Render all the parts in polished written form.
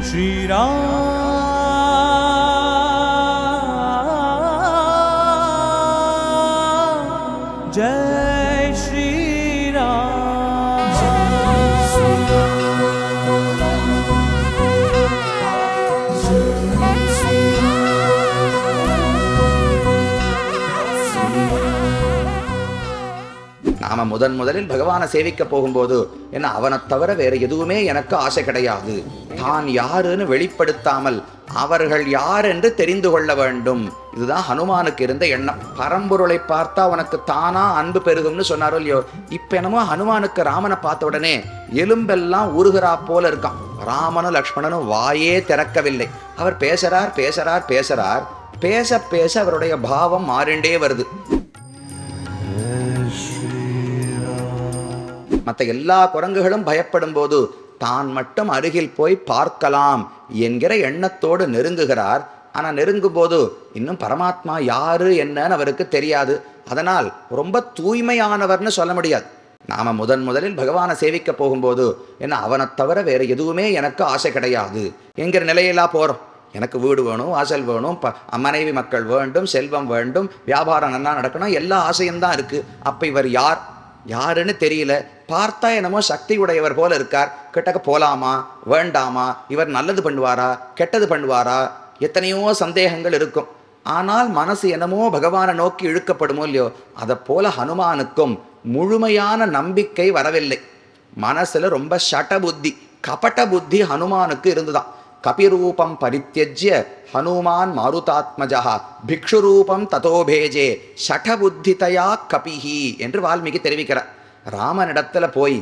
Shri Ram Jai Shri Ram நாம முதலில் பகவானை சேவிக்க போகும்போது என்ன அவனை தவிர வேற எதுவுமே எனக்கு ஆசை கிடையாது. தான் யாருன்னு வெளிப்படுத்தாமல் அவர்கள் யார் என்று தெரிந்து கொள்ள வேண்டும். இதுதான் ஹனுமானுக்கு இருந்த எண்ணம். பரம்பொருளை பார்த்தா உனக்கு தானா அன்பு பெருகும்னு சொன்னாரோ இல்லையோ, இப்ப என்னமோ ஹனுமானுக்கு ராமனை பார்த்த உடனே எலும்பெல்லாம் உருகிறா போல இருக்கான். ராமனும் லக்ஷ்மணனும் வாயே திறக்கவில்லை. அவர் பேசுறார் பேசுறார் பேசுறார், பேச பேச அவருடைய பாவம் மாறிண்டே வருது. மற்ற எல்லா குரங்குகளும் பயப்படும் போது தான் மட்டும் அருகில் போய் பார்க்கலாம் என்கிற எண்ணத்தோடு நெருங்குகிறார். ஆனால் நெருங்கும் போது இன்னும் பரமாத்மா யாரு என்னன்னு அவருக்கு தெரியாது. அதனால் ரொம்ப தூய்மையானவர்னு சொல்ல முடியாது. நாம முதலில் பகவானை சேவிக்க போகும்போது என்ன அவனை தவிர வேற எதுவுமே எனக்கு ஆசை கிடையாது என்கிற நிலையெல்லாம் போகிறோம். எனக்கு வீடு வேணும், வாசல் வேணும், மனைவி மக்கள் வேண்டும், செல்வம் வேண்டும், வியாபாரம் நல்லா நடக்கணும், எல்லா ஆசையும் தான் இருக்கு. அப்ப இவர் யாருன்னு தெரியல. பார்த்தா என்னமோ சக்தி உடையவர் போல இருக்கார். கிட்டக்க போலாமா வேண்டாமா, இவர் நல்லது பண்ணுவாரா கெட்டது பண்ணுவாரா, எத்தனையோ சந்தேகங்கள் இருக்கும். ஆனால் மனசு என்னமோ பகவானை நோக்கி இழுக்கப்படுமோ இல்லையோ, அதை போல ஹனுமானுக்கும் முழுமையான நம்பிக்கை வரவில்லை. மனசுல ரொம்ப ஷட புத்தி, கபட்ட புத்தி ஹனுமானுக்கு இருந்துதான். கபிரூபம் பரித்யஜ்ய ஹனுமான் மாருதாத்மஜா பிக்ஷுரூபம் ததோபேஜே ஷடபுத்திதயா கபிஹி என்று வால்மீகி தெரிவிக்கிறார். ராமனிடத்துல போய்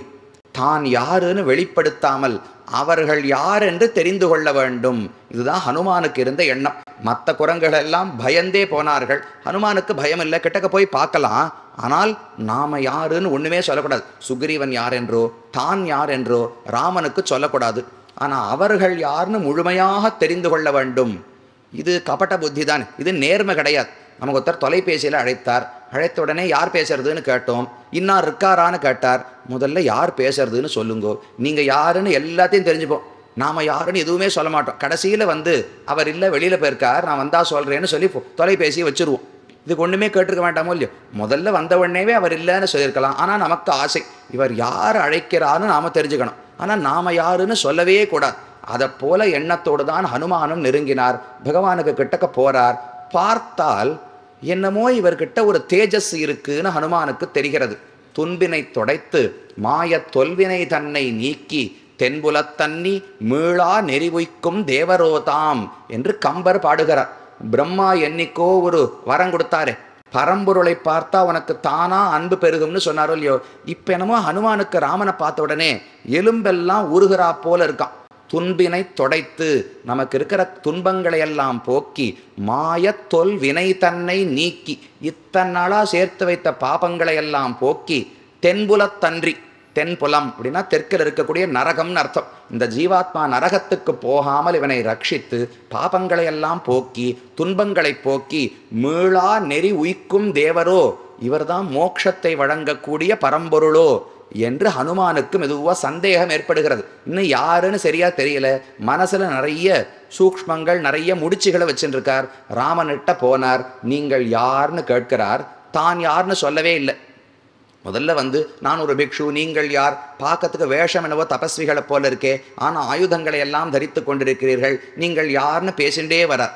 தான் யாருன்னு வெளிப்படுத்தாமல் அவர்கள் யார் என்று தெரிந்து கொள்ள வேண்டும். இதுதான் ஹனுமானுக்கு இருந்த எண்ணம். மற்ற குரங்குகள் எல்லாம் பயந்தே போனார்கள். ஹனுமானுக்கு பயம் இல்லை, கிட்டக்க போய் பார்க்கலாம். ஆனால் நாம யாருன்னு ஒண்ணுமே சொல்லக்கூடாது. சுக்ரீவன் யார் என்றோ தான் யார் என்றோ ராமனுக்கு சொல்லக்கூடாது. ஆனால் அவர்கள் யாருன்னு முழுமையாக தெரிந்து கொள்ள வேண்டும். இது கபட்ட புத்தி தான், இது நேர்மை கிடையாது. நமக்கு ஒருத்தர் தொலைபேசியில் அழைத்தார். அழைத்த உடனே யார் பேசுறதுன்னு கேட்டோம். இன்னார் இருக்காரான்னு கேட்டார். முதல்ல யார் பேசுறதுன்னு சொல்லுங்கோ, நீங்கள் யாருன்னு எல்லாத்தையும் தெரிஞ்சுப்போம். நாம் யாருன்னு எதுவுமே சொல்ல மாட்டோம். கடைசியில் அவர் இல்லை வெளியில் போயிருக்கார், நான் வந்தால் சொல்கிறேன்னு சொல்லி தொலைபேசியை வச்சுருவோம். இதுக்கு ஒன்றுமே கேட்டிருக்க வேண்டாமோ இல்லையோ. முதல்ல வந்த உடனேவே அவர் இல்லைன்னு சொல்லியிருக்கலாம். ஆனால் நமக்கு ஆசை, இவர் யார் அழைக்கிறான்னு நாம் தெரிஞ்சுக்கணும். ஆனால் நாம் யாருன்னு சொல்லவே கூடாது. அதை போல எண்ணத்தோடு தான் ஹனுமானும் நெருங்கினார். பகவானுக்கு கிட்டக்க போறார். பார்த்தால் என்னமோ இவர்கிட்ட ஒரு தேஜஸ் இருக்குன்னு ஹனுமானுக்கு தெரிகிறது. துன்பினை தொடைத்து மாய தொல்வினை தன்னை நீக்கி தென்புலத்தன்னி மீளா நெறிவுய்க்கும் தேவரோதாம் என்று கம்பர் பாடுகிறார். பிரம்மா என்னைக்கோ ஒரு வரம் கொடுத்தாரே, பரம்பொருளை பார்த்தா உனக்கு தானா அன்பு பெருகும்னு சொன்னாரோ இல்லையோ, இப்ப என்னமோ ஹனுமானுக்கு ராமனை பார்த்த உடனே எலும்பெல்லாம் உருகிறா போல இருக்கான். துன்பினை தொடைத்து நமக்கு இருக்கிற துன்பங்களை எல்லாம் போக்கி மாயத்தொல் வினை தன்னை நீக்கி இத்தனை நாளா சேர்த்து வைத்த பாபங்களை எல்லாம் போக்கி தென்புலத்தன்றி, தென்புலம் அப்படின்னா தெற்கில் இருக்கக்கூடிய நரகம்னு அர்த்தம். இந்த ஜீவாத்மா நரகத்துக்கு போகாமல் இவனை ரட்சித்து பாபங்களை எல்லாம் போக்கி துன்பங்களை போக்கி மீளா நெறி உய்க்கும் தேவரோ, இவர்தான் மோட்சத்தை வழங்கக்கூடிய பரம்பொருளோ என்று ஹனுமானுக்கு மெதுவாக சந்தேகம் ஏற்படுகிறது. இன்னும் யாருன்னு சரியா தெரியல. மனசுல நிறைய சூக்ஷ்மங்கள், நிறைய முடிச்சுகளை வச்சுருக்கார். ராமனிட்ட போனார். நீங்கள் யாருன்னு கேட்கிறார். தான் யாருன்னு சொல்லவே இல்லை. முதல்ல நான் ஒரு பிக்ஷு, நீங்கள் யார், பார்க்கறதுக்கு வேஷம் என்னவோ தபஸ்விகளை போல இருக்கே, ஆனால் ஆயுதங்களை எல்லாம் தரித்து கொண்டிருக்கிறீர்கள், நீங்கள் யாருன்னு பேசிண்டே வரார்.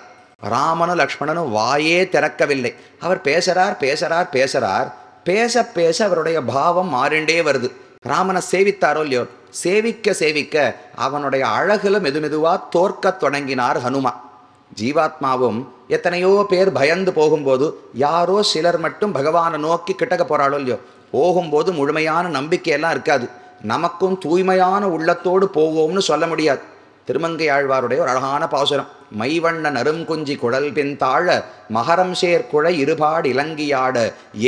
ராமனும் லக்ஷ்மணனும் வாயே திறக்கவில்லை. அவர் பேசுறார் பேசுறார் பேசுறார், பேச பேச அவருடைய பாவம் மாறிண்டே வருது. ராமனை சேவித்தாரோ இல்லையோ, சேவிக்க சேவிக்க அவனுடைய அழகுல மெதுமெதுவா தோற்க தொடங்கினார் ஹனுமான். ஜீவாத்மாவும் எத்தனையோ பேர் பயந்து போகும்போது யாரோ சிலர் மட்டும் பகவானை நோக்கி கிட்டக்க போறாளோ இல்லையோ, போகும்போது முழுமையான நம்பிக்கையெல்லாம் இருக்காது. நமக்கும் தூய்மையான உள்ளத்தோடு போவோம்னு சொல்ல முடியாது. திருமங்கை ஆழ்வாருடைய ஒரு அழகான பாசுரம். மைவண்ண நறுங்குஞ்சி குழல் பின் தாழ மகரம் சேர்குழை இருபாடு இலங்கியாட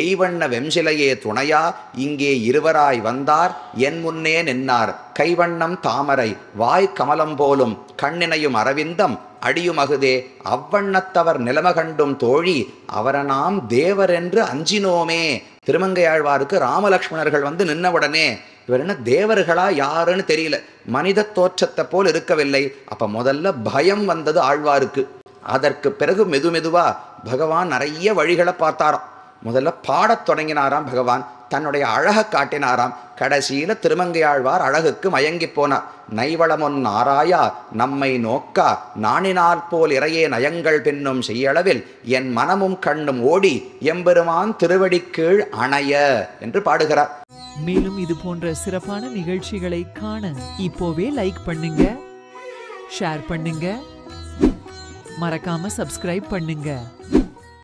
எய்வண்ண வெம்சிலையே துணையா இங்கே இருவராய் வந்தார் என் முன்னே நின்னார் கைவண்ணம் தாமரை வாய் கமலம் போலும் கண்ணினையும் அரவிந்தம் அடியுமகுதே அவ்வண்ணத்தவர் நிலமகண்டும் தோழி அவரை நாம் தேவர் என்று அஞ்சினோமே. திருமங்கையாழ்வாருக்கு ராமலக்ஷ்மணர்கள் வந்து நின்ன உடனே இவர் என்ன தேவர்களா யாருன்னு தெரியல, மனித தோற்றத்தை போல் இருக்கவில்லை. அப்ப முதல்ல பயம் வந்தது ஆழ்வாருக்கு. அதற்கு பிறகு மெதுவா பகவான் நிறைய வழிகளை பார்த்தாராம். முதல்ல பாடத் தொடங்கினாராம் பகவான், தன்னுடைய அழகை காட்டினாராம். கடைசியில திருமங்கையாழ்வார் அழகுக்கு மயங்கி போனார். நைவளமொன் ஆராயா நம்மை நோக்கா நாணினால் போல் இறையே நயங்கள் பின்னும் செய்யளவில் என் மனமும் கண்ணும் ஓடி எம்பெருமான் திருவடி கீழ் அணைய என்று பாடுகிறார். மேலும் இது போன்ற சிறப்பான நிகழ்ச்சிகளை காண இப்போவே லைக் பண்ணுங்க, ஷேர் பண்ணுங்க, மறக்காம சப்ஸ்கிரைப் பண்ணுங்க.